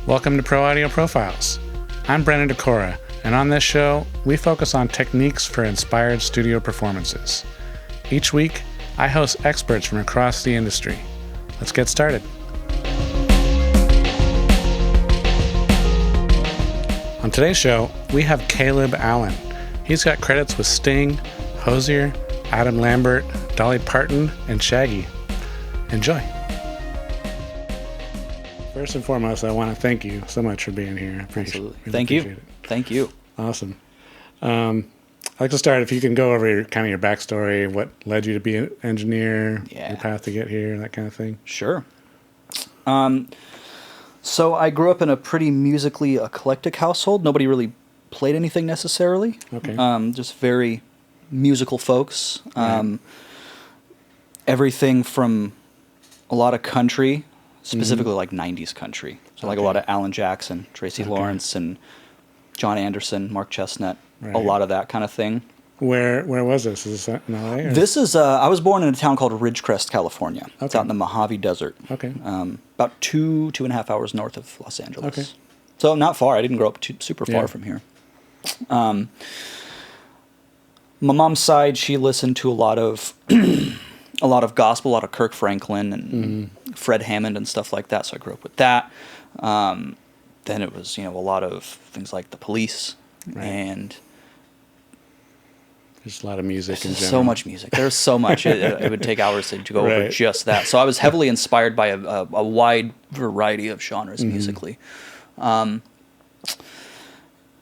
Welcome to Pro Audio Profiles. I'm Brennan Decora, and on this show, we focus on techniques for inspired studio performances. Each week, I host experts from across the industry. Let's get started. On today's show, we have Kaleb Allen. He's got credits with Sting, Hozier, Adam Lambert, Dolly Parton, and Shaggy. Enjoy. First and foremost, I want to thank you so much for being here. Absolutely. Thank you. Thank you. Awesome. I'd like to start, if you can go over your backstory, what led you to be an engineer, your path to get here, that kind of thing. Sure. So I grew up in a pretty musically eclectic household. Nobody really played anything necessarily. Okay. Just very musical folks. Right. Everything from a lot of country, specifically like 90s country. So like a lot of Alan Jackson, Tracy Lawrence, and John Anderson, Mark Chestnut, a lot of that kind of thing. Where was this? Is this in LA? Or? This is, I was born in a town called Ridgecrest, California. Okay. It's out in the Mojave Desert. Okay. About two and a half hours north of Los Angeles. Okay. So not far. I didn't grow up super far from here. My mom's side, she listened to a lot of gospel, a lot of Kirk Franklin and Fred Hammond and stuff like that. So I grew up with that. Then it was, a lot of things like the Police and there's a lot of music in general. So much music. There's so much. It would take hours to go over just that. So I was heavily inspired by a wide variety of genres musically. And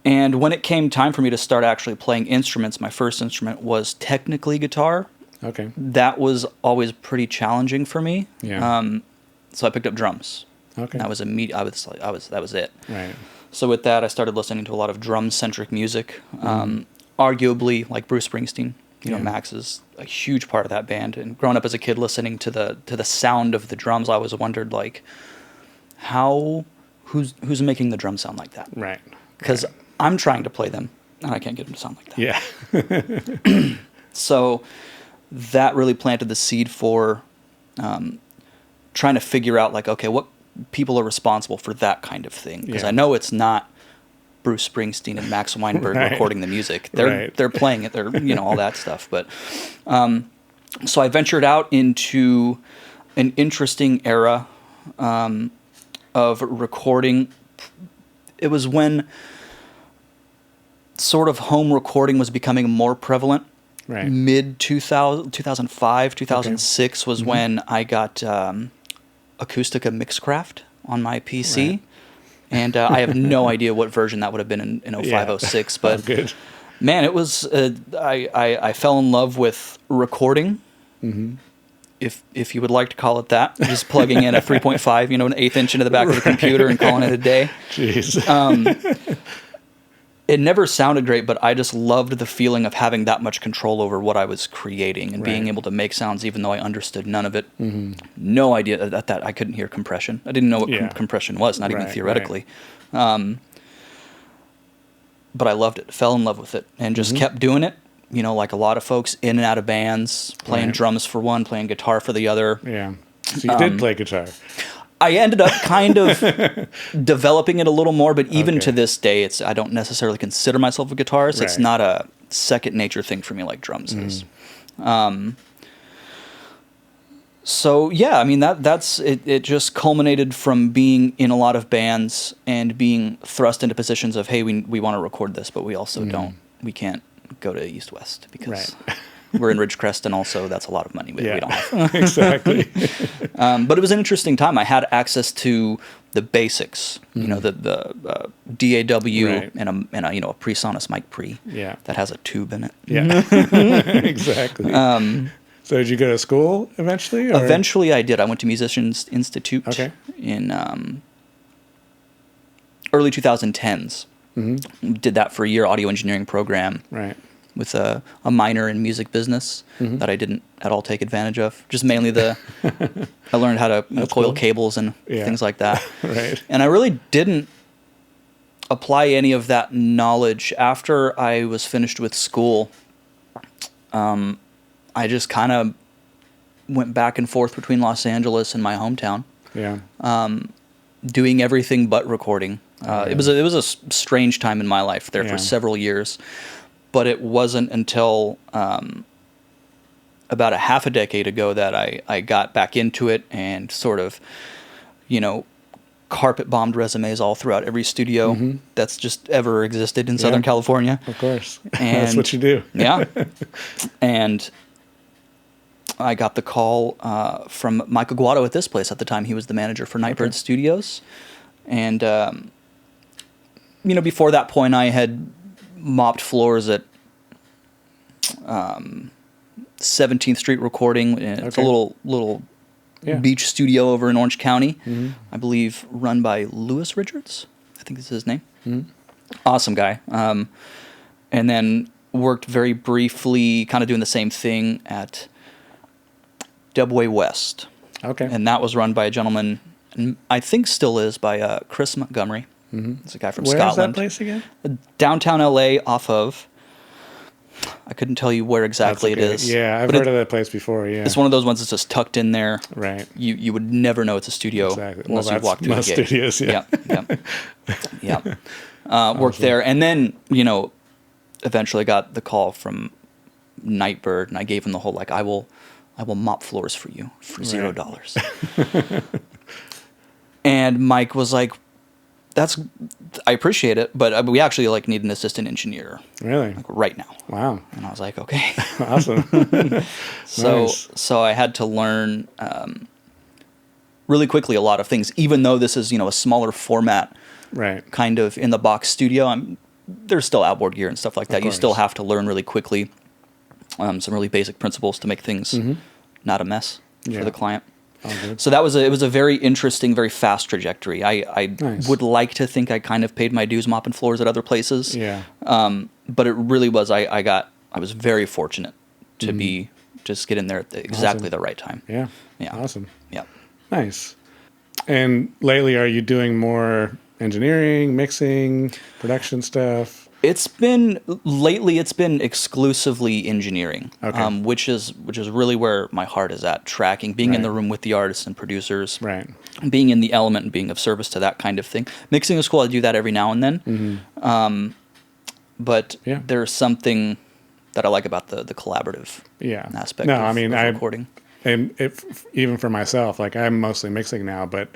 when it came time for me to start actually playing instruments, my first instrument was technically guitar. Okay. That was always pretty challenging for me. Yeah. So I picked up drums. Okay. That was that was it. Right. So with that, I started listening to a lot of drum-centric music. Arguably, like Bruce Springsteen. Max is a huge part of that band. And growing up as a kid, listening to the sound of the drums, I always wondered like, who's making the drum sound like that? Right. Because I'm trying to play them, and I can't get them to sound like that. Yeah. So that really planted the seed for trying to figure out, like, okay, what people are responsible for that kind of thing. Because I know it's not Bruce Springsteen and Max Weinberg recording the music. They're playing it. They're all that stuff. But so I ventured out into an interesting era of recording. It was when sort of home recording was becoming more prevalent. Right. Mid 2005, 2006 was when I got Acoustica Mixcraft on my PC. Right. And I have no idea what version that would have been in 05, 06. But man, it was, I fell in love with recording. Mm-hmm. If you would like to call it that, just plugging in a 3.5, an eighth inch into the back of the computer and calling it a day. Jeez. It never sounded great, but I just loved the feeling of having that much control over what I was creating and being able to make sounds even though I understood none of it. Mm-hmm. No idea that I couldn't hear compression. I didn't know what compression was, not even theoretically. But I loved it, fell in love with it, and just kept doing it. Like a lot of folks in and out of bands, playing drums for one, playing guitar for the other. Yeah. So you did play guitar. I ended up kind of developing it a little more, but even to this day, I don't necessarily consider myself a guitarist. Right. It's not a second nature thing for me like drums is. So yeah, I mean that's it. It just culminated from being in a lot of bands and being thrust into positions of, hey, we want to record this, but we also we can't go to East West because we're in Ridgecrest, and also that's a lot of money we don't have. Exactly. But it was an interesting time. I had access to the basics, the DAW and a PreSonus mic pre that has a tube in it. Yeah, exactly. So did you go to school eventually? Or? Eventually, I did. I went to Musicians Institute in early 2010s. Mm-hmm. Did that for a year, audio engineering program. Right. With a minor in music business that I didn't at all take advantage of. Just mainly I learned how to coil cables and things like that. Right. And I really didn't apply any of that knowledge after I was finished with school. I just kind of went back and forth between Los Angeles and my hometown. Yeah. doing everything but recording. It was a strange time in my life there for several years, but it wasn't until about a half a decade ago that I got back into it and sort of, carpet bombed resumes all throughout every studio that's just ever existed in Southern California. Of course. And that's what you do. Yeah. And I got the call from Mike Aguado at this place. At the time, he was the manager for Nightbird Studios. And, before that point, I had mopped floors at 17th Street Recording. It's a little beach studio over in Orange County, I believe, run by Louis Richards. I think this is his name. Awesome guy. And then worked very briefly, kind of doing the same thing at Dubway West. Okay. And that was run by a gentleman, and I think still is, by Chris Montgomery. It's a guy from Scotland. Where is that place again? Downtown LA, off of... I couldn't tell you where exactly it is. Yeah, I've heard of that place before, yeah. It's one of those ones that's just tucked in there. Right. You would never know it's a studio unless you walk through the gate. Studios, yeah. Worked there. And then, eventually got the call from Nightbird, and I gave him the whole, I will mop floors for you for $0. And Mike was like, I appreciate it, but we actually need an assistant engineer. Really? Right now. Wow. And I was like, okay. Awesome. So I had to learn really quickly a lot of things, even though this is, a smaller format, right? Kind of in the box studio. There's still outboard gear and stuff like that. You still have to learn really quickly some really basic principles to make things not a mess for the client. So it was a very interesting, very fast trajectory. I would like to think I kind of paid my dues mopping floors at other places. Yeah. But it really was, I was very fortunate to just get in there at exactly the right time. Yeah. Yeah. Awesome. Yeah. Nice. And lately, are you doing more engineering, mixing, production stuff? Lately it's been exclusively engineering, which is really where my heart is at, tracking, being in the room with the artists and producers, being in the element and being of service to that kind of thing. Mixing is cool. I do that every now and then. But there's something that I like about the collaborative aspect of recording. And even for myself, I'm mostly mixing now, but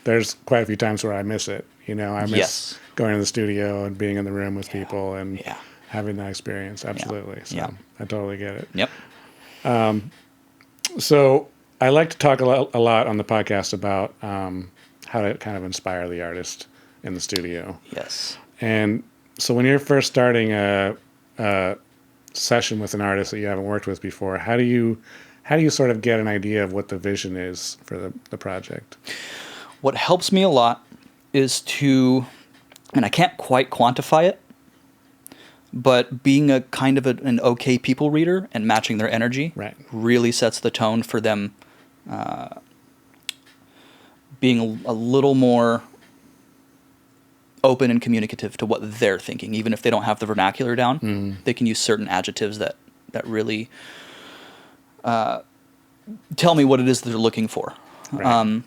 there's quite a few times where I miss it. I miss going to the studio and being in the room with people and having that experience. Absolutely. So I totally get it. Yep. So I like to talk a lot on the podcast about how to kind of inspire the artist in the studio. Yes. And so when you're first starting a session with an artist that you haven't worked with before, how do you sort of get an idea of what the vision is for the project? What helps me a lot is and I can't quite quantify it, but being a kind of an okay people reader and matching their energy really sets the tone for them being a little more open and communicative to what they're thinking. Even if they don't have the vernacular down, they can use certain adjectives that really tell me what it is they're looking for. Right.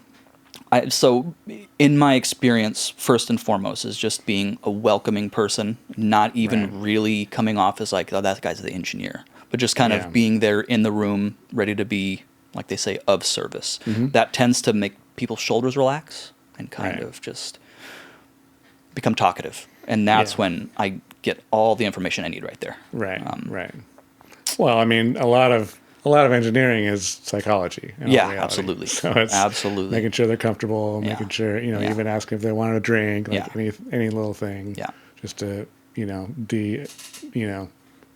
So in my experience, first and foremost, is just being a welcoming person, not even really coming off as like, oh, that guy's the engineer, but just kind of being there in the room, ready to be, like they say, of service. That tends to make people's shoulders relax and kind of just become talkative. And that's when I get all the information I need right there. Right, right. Well, I mean, a lot of engineering is psychology. Absolutely. So it's making sure they're comfortable, making sure, even asking if they wanted a drink, any little thing. Yeah. Just to,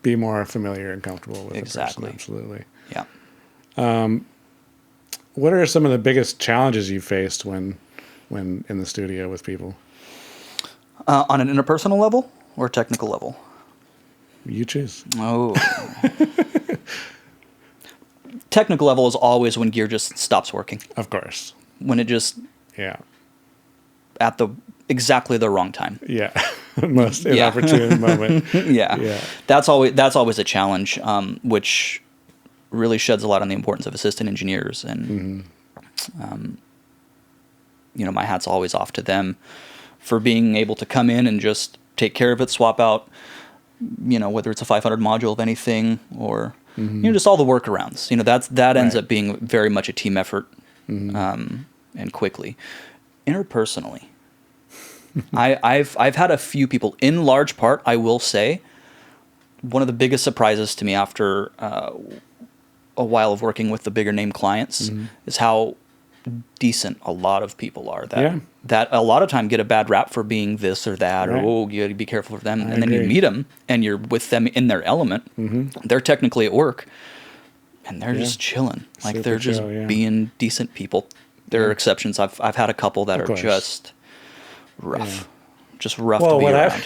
be more familiar and comfortable with the person. Absolutely. Yeah. What are some of the biggest challenges you faced when in the studio with people? On an interpersonal level or technical level? You choose. Oh. Technical level is always when gear just stops working. Of course. When it just at exactly the wrong time. Yeah. Most inopportune moment. Yeah. That's always a challenge, which really sheds a lot on the importance of assistant engineers and my hat's always off to them for being able to come in and just take care of it, swap out, whether it's a 500 module of anything or, just all the workarounds. That ends up being very much a team effort, and quickly. Interpersonally, I've had a few people, in large part, I will say, one of the biggest surprises to me after a while of working with the bigger name clients is how decent a lot of people are that a lot of time get a bad rap for being this or that, or you got to be careful for them. And then you meet them and you're with them in their element. They're technically at work and they're just chilling. Like Super they're just chill, being decent people. There are exceptions. I've had a couple that are just rough, just rough to be around.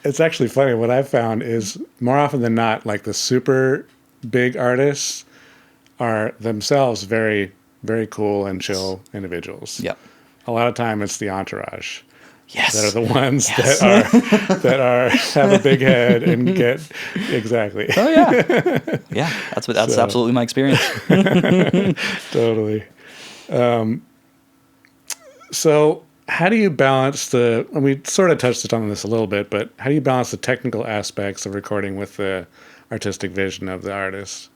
It's actually funny. What I've found is more often than not, like the super big artists are themselves very, very cool and chill individuals. Yep. A lot of time it's the entourage. Yes. That are the ones that are have a big head and get exactly. Oh yeah. Yeah. That's absolutely my experience. Totally. So how do you balance and we sort of touched on this a little bit, but how do you balance the technical aspects of recording with the artistic vision of the artist?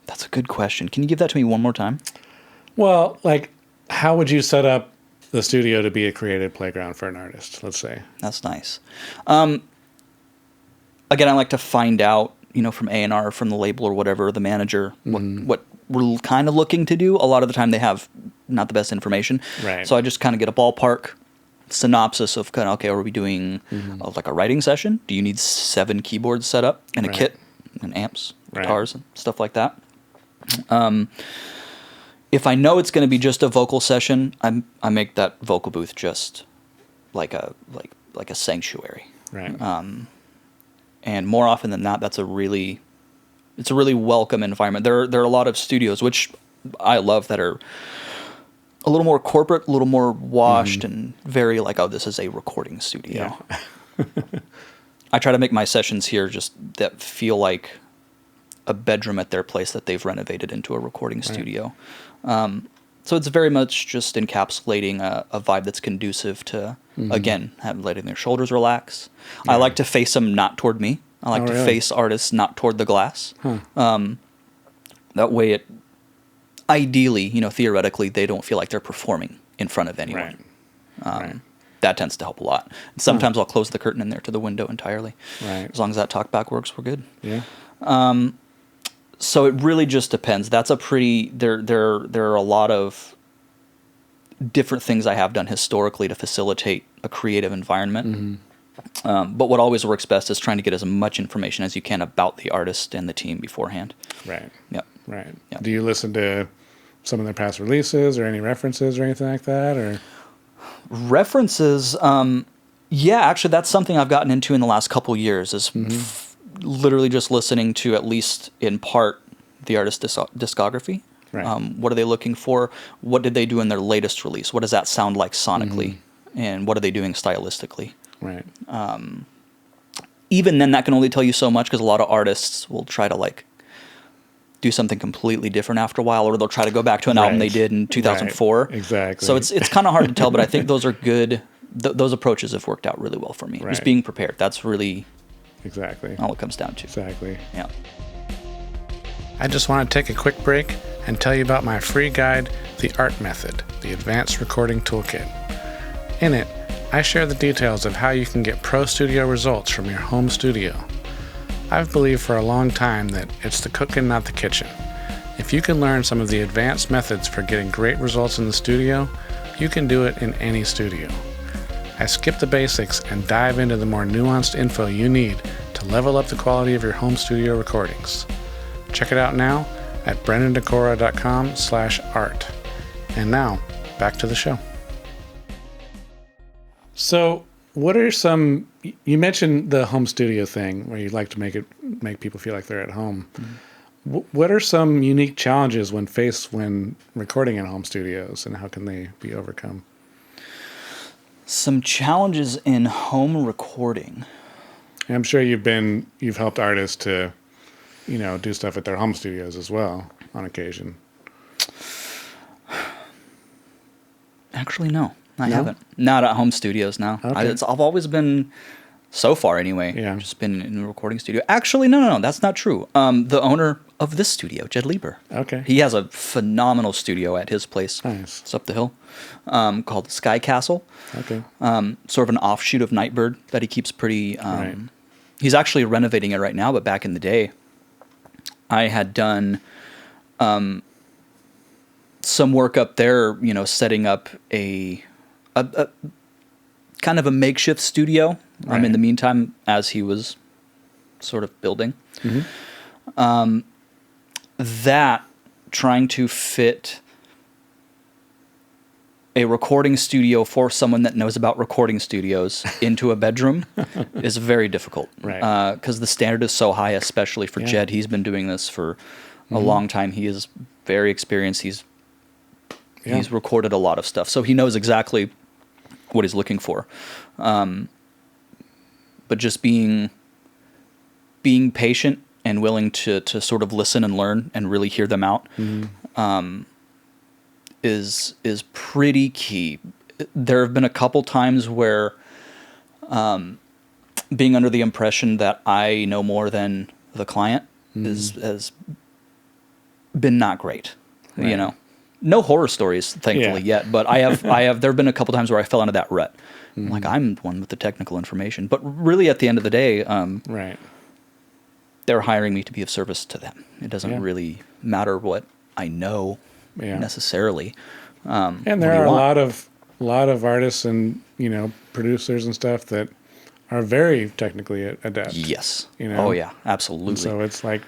That's a good question. Can you give that to me one more time? Well, like, how would you set up the studio to be a creative playground for an artist, let's say? That's nice. Again, I like to find out, from A&R, from the label or whatever, the manager, what we're kind of looking to do. A lot of the time they have not the best information. Right. So I just kind of get a ballpark synopsis of kind of, okay, are we doing like a writing session? Do you need 7 keyboards set up and a kit and amps, guitars, and stuff like that? If I know it's going to be just a vocal session, I make that vocal booth just like a sanctuary. Right. And more often than not, it's a really welcome environment. There are a lot of studios, which I love, that are a little more corporate, a little more washed, and very like, oh, this is a recording studio. Yeah. I try to make my sessions here just that feel like a bedroom at their place that they've renovated into a recording studio. So it's very much just encapsulating a vibe that's conducive to, again, letting their shoulders relax. I like to face them not toward me. I like to face artists not toward the glass. That way ideally, theoretically, they don't feel like they're performing in front of anyone. Right. That tends to help a lot. Sometimes I'll close the curtain in there to the window entirely. Right. As long as that talkback works, we're good. Yeah. So it really just depends. That's there are a lot of different things I have done historically to facilitate a creative environment. But what always works best is trying to get as much information as you can about the artist and the team beforehand. Right. Yep. Right. Yep. Do you listen to some of their past releases or any references or anything like that? Or references? Yeah, actually, that's something I've gotten into in the last couple years. Is literally just listening to, at least in part, the artist's discography. Right. What are they looking for? What did they do in their latest release? What does that sound like sonically? And what are they doing stylistically? Right. Even then, that can only tell you so much, because a lot of artists will try to do something completely different after a while, or they'll try to go back to an album they did in 2004. Right. Exactly. So it's kind of hard to tell, but I think those are good. Those approaches have worked out really well for me. Just being prepared. That's really all it comes down to. Exactly. Yeah. I just want to take a quick break and tell you about my free guide, The Art Method, the Advanced Recording Toolkit. In it, I share the details of how you can get pro studio results from your home studio. I've believed for a long time that it's the cooking, not the kitchen. If you can learn some of the advanced methods for getting great results in the studio, you can do it in any studio. I skip the basics and dive into the more nuanced info you need to level up the quality of your home studio recordings. Check it out now at brendandecora.com/art. And now, back to the show. So, what are some? You mentioned the home studio thing, where you like to make people feel like they're at home. What are some unique challenges when recording in home studios, and how can they be overcome? Some challenges in home recording. And I'm sure you've helped artists to, do stuff at their home studios as well on occasion. Actually, no. I No? haven't. Not at home studios, no. Okay. I've always been, so far anyway, just been in a recording studio. Actually, no, that's not true. The owner of this studio, Jed Lieber. Okay. He has a phenomenal studio at his place. Nice. It's up the hill, called Sky Castle. Okay. Sort of an offshoot of Nightbird that he keeps pretty... Right. He's actually renovating it right now, but back in the day, I had done some work up there, setting up a kind of a makeshift studio. Right. In the meantime, as he was sort of building. Mm-hmm. That, trying to fit a recording studio for someone that knows about recording studios into a bedroom is very difficult. Right. Because the standard is so high, especially for Jed. He's been doing this for a long time. He is very experienced. He's recorded a lot of stuff, so he knows exactly what he's looking for. But just being patient and willing to sort of listen and learn and really hear them out is pretty key. There have been a couple times where being under the impression that I know more than the client has been not great. Right. No horror stories, thankfully, yet, but I have there have been a couple times where I fell into that rut. Like, I'm the one with the technical information, but really at the end of the day, Right. they're hiring me to be of service to them. It doesn't really matter what I know necessarily. And there are a lot of artists and producers and stuff that are very technically adept. Yes. Oh yeah, absolutely. And so it's like,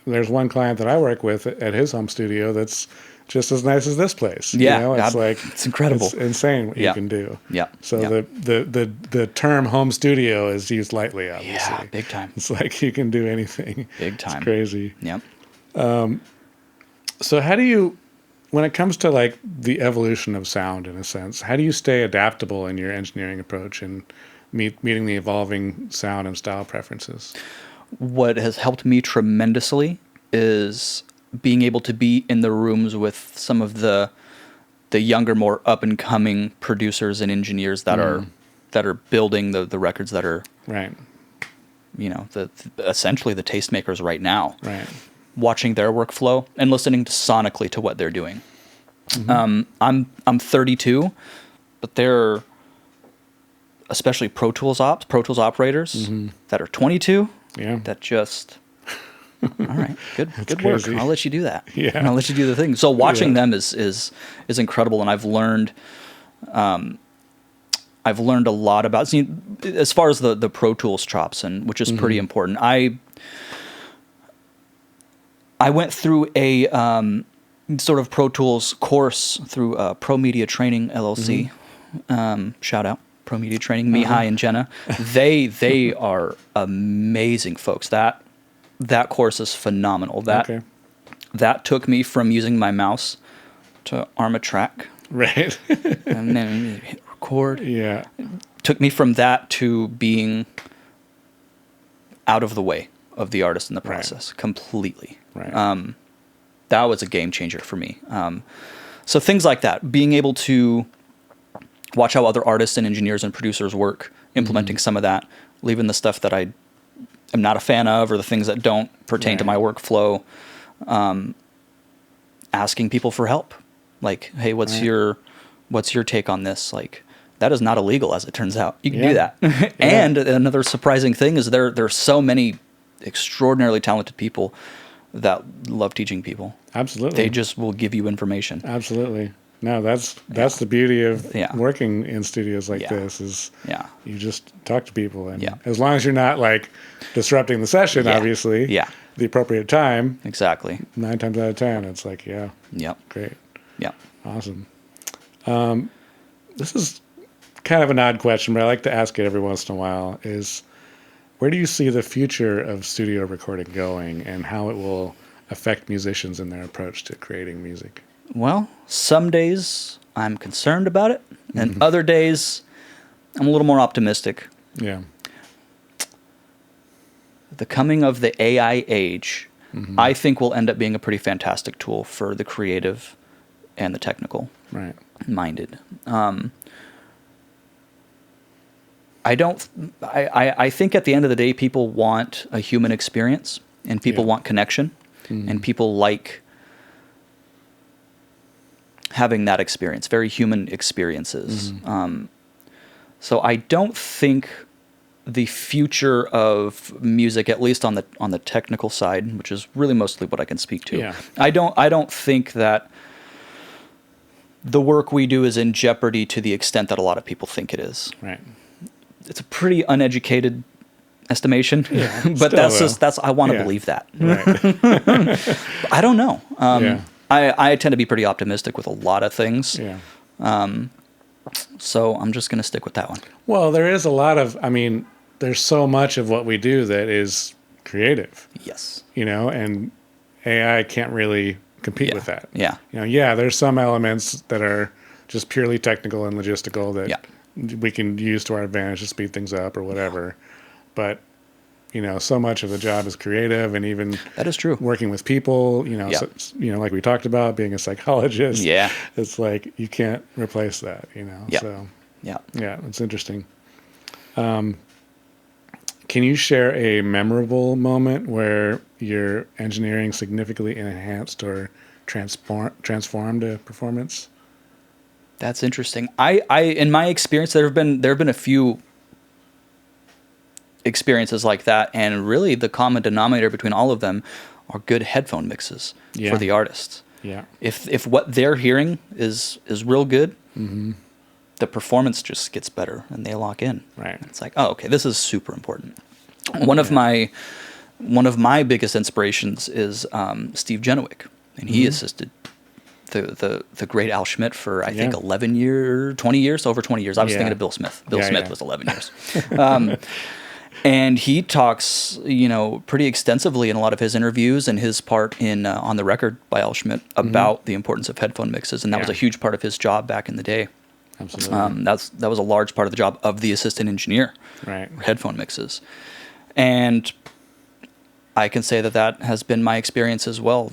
there's one client that I work with at his home studio that's just as nice as this place. Yeah, it's incredible. It's insane what you can do. Yeah. So the term home studio is used lightly, obviously. Yeah, big time. It's like you can do anything. Big time. It's crazy. Yeah. So how do you, when it comes to like the evolution of sound in a sense, how do you stay adaptable in your engineering approach and meeting the evolving sound and style preferences? What has helped me tremendously is being able to be in the rooms with some of the younger, more up and coming producers and engineers that are building the records that are right. Essentially the tastemakers right now. Right. Watching their workflow and listening sonically to what they're doing. I'm 32, but there are especially Pro Tools operators that are 22. Yeah. That just, all right, good work. crazy. I'll let you do that. Yeah. And I'll let you do the thing. So watching them is incredible, and I've learned a lot about, as far as the Pro Tools chops, and which is pretty important. I went through a sort of Pro Tools course through Pro Media Training LLC. Shout out Pro Media Training, Mihai and Jenna. They are amazing folks. That course is phenomenal. That took me from using my mouse to arm a track. Right. And then hit record. Yeah. Took me from that to being out of the way of the artist in the process completely. Right. That was a game changer for me. So things like that, being able to watch how other artists and engineers and producers work, implementing some of that, leaving the stuff that I am not a fan of or the things that don't pertain to my workflow, asking people for help. Like, hey, what's your take on this? Like, that is not illegal, as it turns out. You can do that. And another surprising thing is there are so many extraordinarily talented people that love teaching people. Absolutely. They just will give you information. Absolutely. No, that's the beauty of working in studios like this is you just talk to people, and as long as you're not like disrupting the session, obviously, the appropriate time. Exactly. 9 times out of 10, it's like, great. Yeah. Awesome. This is kind of an odd question, but I like to ask it every once in a while, is where do you see the future of studio recording going and how it will affect musicians in their approach to creating music? Well, some days I'm concerned about it, and other days I'm a little more optimistic. Yeah. The coming of the AI age, I think, will end up being a pretty fantastic tool for the creative and the technical minded. I think at the end of the day, people want a human experience, and people want connection, and people like having that experience, very human experiences. So I don't think the future of music, at least on the technical side, which is really mostly what I can speak to, I don't think that the work we do is in jeopardy to the extent that a lot of people think it is. Right. It's a pretty uneducated estimation, but that's I want to believe that. Right. I don't know. I tend to be pretty optimistic with a lot of things. So I'm just going to stick with that one. Well, there is a lot of, there's so much of what we do that is creative. Yes. And AI can't really compete with that. Yeah. There's some elements that are just purely technical and logistical that we can use to our advantage to speed things up or whatever. But, so much of the job is creative, and even that is true. Working with people, so, like we talked about, being a psychologist. Yeah. It's like you can't replace that, So yeah, it's interesting. Can you share a memorable moment where your engineering significantly enhanced or transformed a performance? That's interesting. I in my experience, there have been a few experiences like that, and really the common denominator between all of them are good headphone mixes for the artists. Yeah. If what they're hearing is real good, the performance just gets better and they lock in. Right. It's like, oh, okay, this is super important. One of my biggest inspirations is Steve Genowick, and he assisted the great Al Schmitt for I think 20 years. I was thinking of Bill Smith. Bill Smith was 11 years. And he talks, pretty extensively in a lot of his interviews and his part in on the record by Al Schmitt about the importance of headphone mixes, and that was a huge part of his job back in the day. Absolutely. That was a large part of the job of the assistant engineer. Right. Headphone mixes, and I can say that has been my experience as well.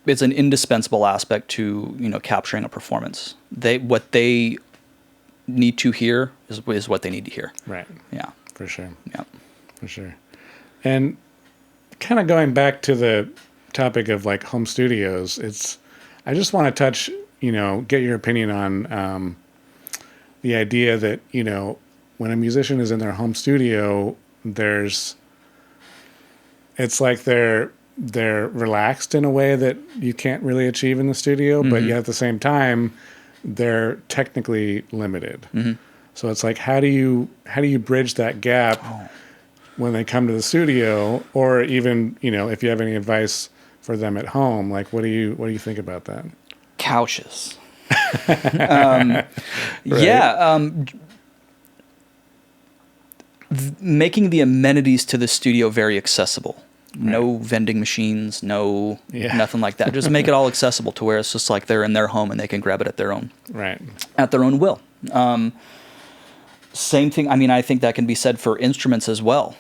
It's an indispensable aspect to capturing a performance. What they need to hear is what they need to hear. Right. Yeah. For sure. Yeah. For sure. And kind of going back to the topic of like home studios, I just want to touch, get your opinion on the idea that, when a musician is in their home studio, it's like they're relaxed in a way that you can't really achieve in the studio, but yet at the same time, they're technically limited. So it's like, how do you bridge that gap when they come to the studio, or even, if you have any advice for them at home, like what do you think about that? Couches. Making the amenities to the studio very accessible. Right. No vending machines, nothing like that. Just make it all accessible to where it's just like they're in their home and they can grab it at their own will. Same thing. I think that can be said for instruments as well.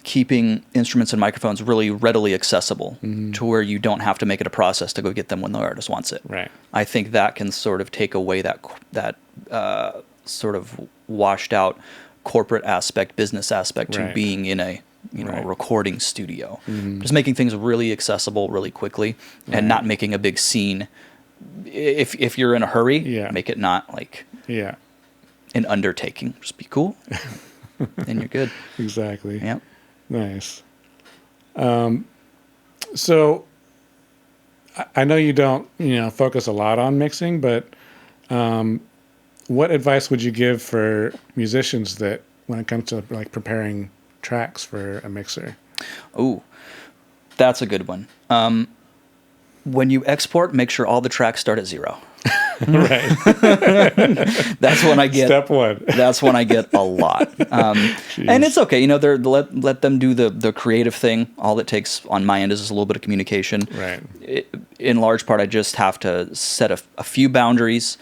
Keeping instruments and microphones really readily accessible to where you don't have to make it a process to go get them when the artist wants it. Right. I think that can sort of take away that sort of washed out corporate aspect, business aspect to being in a a recording studio. Just making things really accessible really quickly and not making a big scene. If you're in a hurry, make it not like an undertaking. Just be cool. And you're good. Exactly. Yep. Nice. So I know you don't, focus a lot on mixing, but what advice would you give for musicians that when it comes to like preparing tracks for a mixer? Oh, that's a good one. When you export, make sure all the tracks start at 0. Right. That's when I get step one. That's when I get a lot. And it's okay, let them do the creative thing. All it takes on my end is just a little bit of communication. Right. In large part, I just have to set a few boundaries.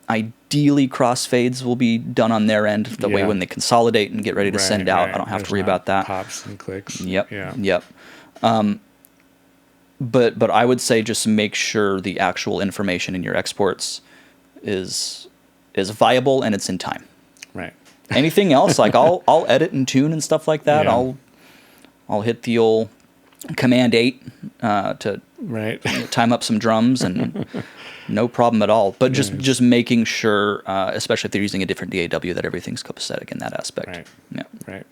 Ideally, crossfades will be done on their end. The way when they consolidate and get ready to send out, I don't have to worry about that. Pops and clicks. Yep. Yeah. Yep. But I would say just make sure the actual information in your exports is viable and it's in time. Right. Anything else, like I'll edit and tune and stuff like that. Yeah. I'll hit the old Command 8 to time up some drums, and no problem at all. But just making sure, especially if they're using a different DAW, that everything's copacetic in that aspect. Right. Yeah. Right.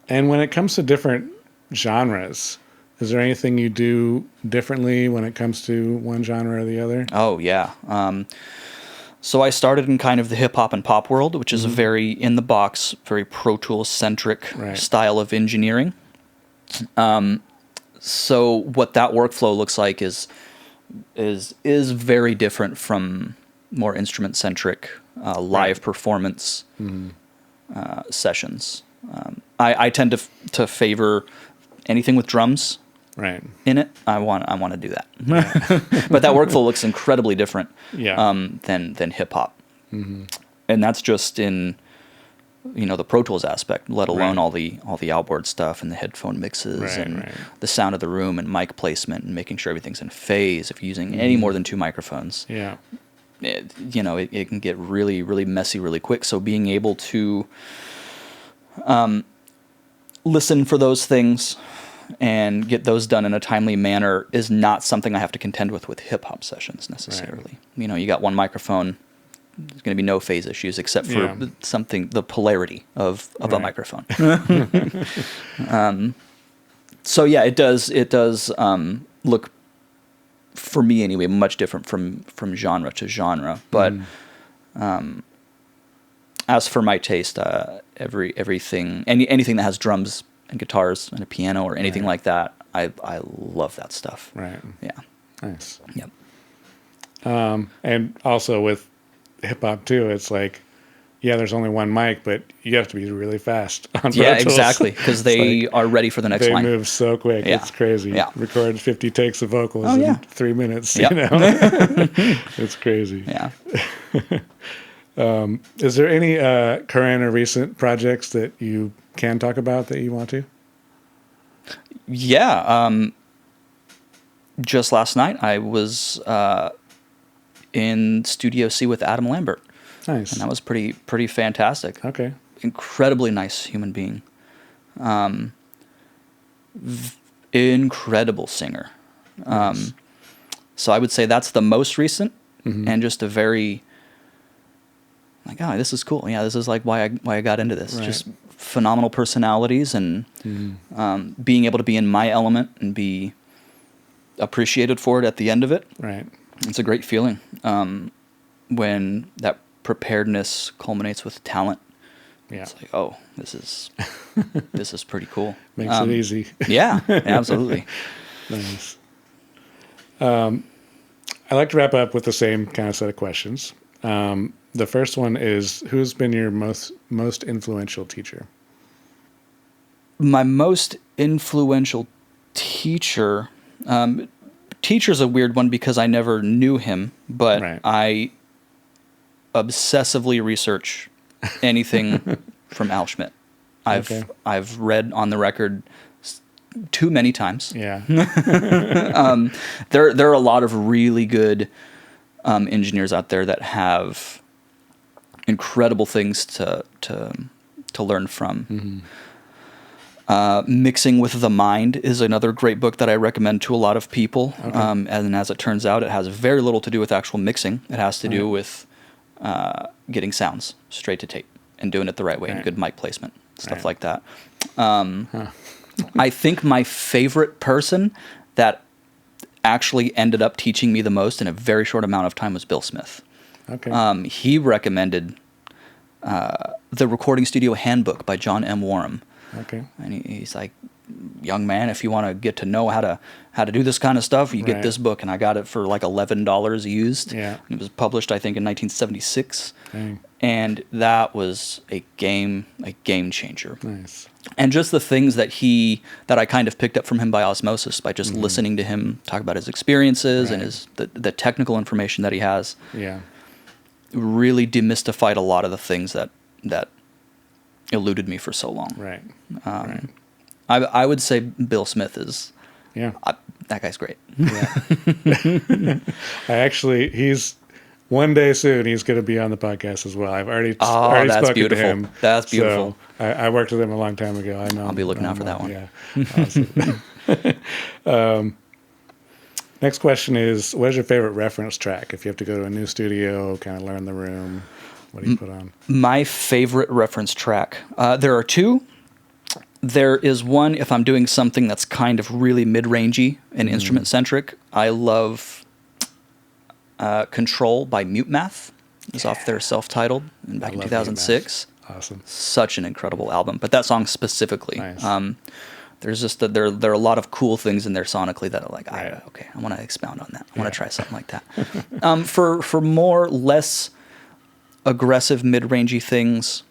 And when it comes to different genres, is there anything you do differently when it comes to one genre or the other? Oh, yeah. So I started in kind of the hip hop and pop world, which is a very in the box, very Pro Tools centric style of engineering. So what that workflow looks like is very different from more instrument centric live performance sessions. I tend to favor anything with drums in it. I want to do that, but that workflow looks incredibly different than hip hop, and that's just in the Pro Tools aspect, let alone all the outboard stuff and the headphone mixes and the sound of the room and mic placement and making sure everything's in phase. If you're using any more than 2 microphones, it can get really, really messy really quick. So being able to listen for those things and get those done in a timely manner is not something I have to contend with hip hop sessions necessarily. You got one microphone. There's going to be no phase issues except for the polarity of a microphone. So yeah, it does look, for me anyway, much different from genre to genre. But as for my taste, anything that has drums and guitars and a piano or anything like that, I love that stuff. Right. Yeah. Nice. Yep. And also with hip hop too, it's like, there's only one mic, but you have to be really fast on Pro Tools. Yeah, exactly, because they are ready for the next line. They move so quick. Yeah. It's crazy. Yeah. Record 50 takes of vocals in 3 minutes. Yep. It's crazy. Yeah. Is there any current or recent projects that you can talk about that you want to? Yeah. Just last night, I was in Studio C with Adam Lambert. Nice. And that was pretty fantastic. Okay. Incredibly nice human being. Incredible singer. Nice. So I would say that's the most recent, and just a very, like, oh, this is cool. Yeah, this is like why I got into this. Right. Just phenomenal personalities, and being able to be in my element and be appreciated for it at the end of it. Right. It's a great feeling when that preparedness culminates with talent. Yeah. It's like, oh, this is pretty cool. Makes it easy. Yeah, absolutely. Nice. I like to wrap up with the same kind of set of questions. The first one is, who's been your most influential teacher? My most influential teacher, teacher's a weird one because I never knew him, but I obsessively research anything from Al Schmidt. I've read on the record too many times. Yeah. There are a lot of really good engineers out there that have incredible things to learn from. Mixing with the Mind is another great book that I recommend to a lot of people. And as it turns out, it has very little to do with actual mixing. It has to do with getting sounds straight to tape and doing it the right way and good mic placement, stuff like that. I think my favorite person that actually ended up teaching me the most in a very short amount of time was Bill Smith. Okay. He recommended the Recording Studio Handbook by John M. Warham. Okay. And he's like, young man, if you want to get to know how to do this kind of stuff, you get this book. And I got it for like $11 used. Yeah. And it was published, I think, in 1976. Dang. And that was a game changer. Nice. And just the things that I kind of picked up from him by osmosis, by just listening to him talk about his experiences and the technical information that he has. Yeah. Really demystified a lot of the things that eluded me for so long. Right. I would say Bill Smith is Yeah. That guy's great. Yeah. He's one day soon, he's going to be on the podcast as well. I've already that's spoken beautiful. to him. That's beautiful. So I worked with him a long time ago. I know. I'll be looking out for that one. Yeah. Awesome. Next question is, what is your favorite reference track? If you have to go to a new studio, kind of learn the room, what do you put on? My favorite reference track. There are two. There is one, if I'm doing something that's kind of really mid-rangey and instrument-centric, I love Control by Mute Math. It's off their self-titled back in 2006. Awesome. Such an incredible album. But that song specifically, nice. There's just there are a lot of cool things in there sonically that are like, I want to expound on that. I want to try something like that. For more less aggressive mid-rangey things,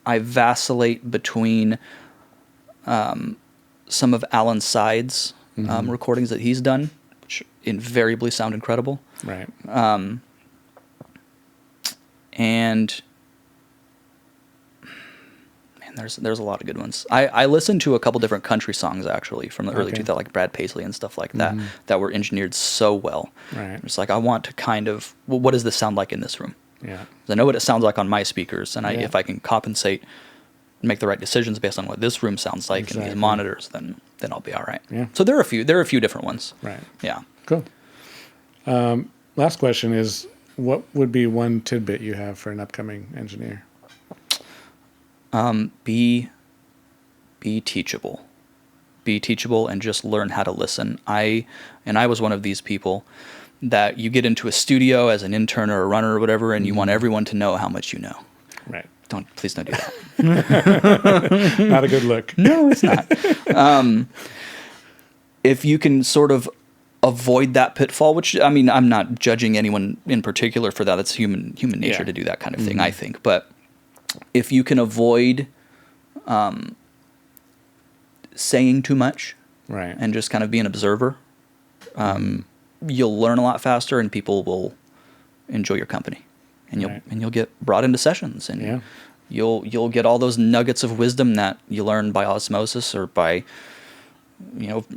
I vacillate between some of Alan Side's recordings that he's done, which invariably sound incredible. Right. And man, there's a lot of good ones. I listened to a couple different country songs actually from the early 2000s, like Brad Paisley and stuff like that, that were engineered so well. Right. It's like I want to kind of, well, what does this sound like in this room? Yeah. I know what it sounds like on my speakers, and if I can compensate and make the right decisions based on what this room sounds like in these monitors, then I'll be all right. Yeah. So there are a few different ones. Right. Yeah. Cool. Last question is, what would be one tidbit you have for an upcoming engineer? Be teachable. Be teachable and just learn how to listen. I was one of these people that you get into a studio as an intern or a runner or whatever, and you want everyone to know how much you know. Right. Please don't do that. Not a good look. No, it's not. If you can sort of avoid that pitfall, which, I mean, I'm not judging anyone in particular for that. It's human nature to do that kind of thing, I think. But if you can avoid saying too much, right, and just kind of be an observer, you'll learn a lot faster, and people will enjoy your company, and you'll get brought into sessions, and you'll get all those nuggets of wisdom that you learn by osmosis or by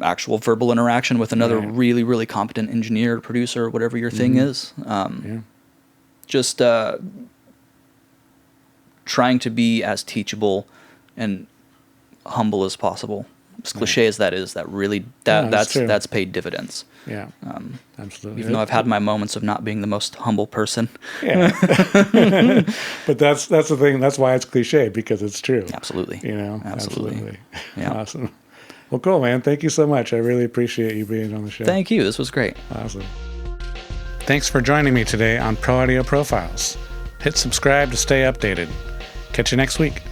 actual verbal interaction with another really, really competent engineer, producer, whatever your thing is. Just trying to be as teachable and humble as possible. As cliche as that is, that's paid dividends. Yeah, absolutely. Even though I've had my moments of not being the most humble person. Yeah. But that's the thing. That's why it's cliche, because it's true. Absolutely. Absolutely. Yeah. Awesome. Well, cool, man. Thank you so much. I really appreciate you being on the show. Thank you. This was great. Awesome. Thanks for joining me today on Pro Audio Profiles. Hit subscribe to stay updated. Catch you next week.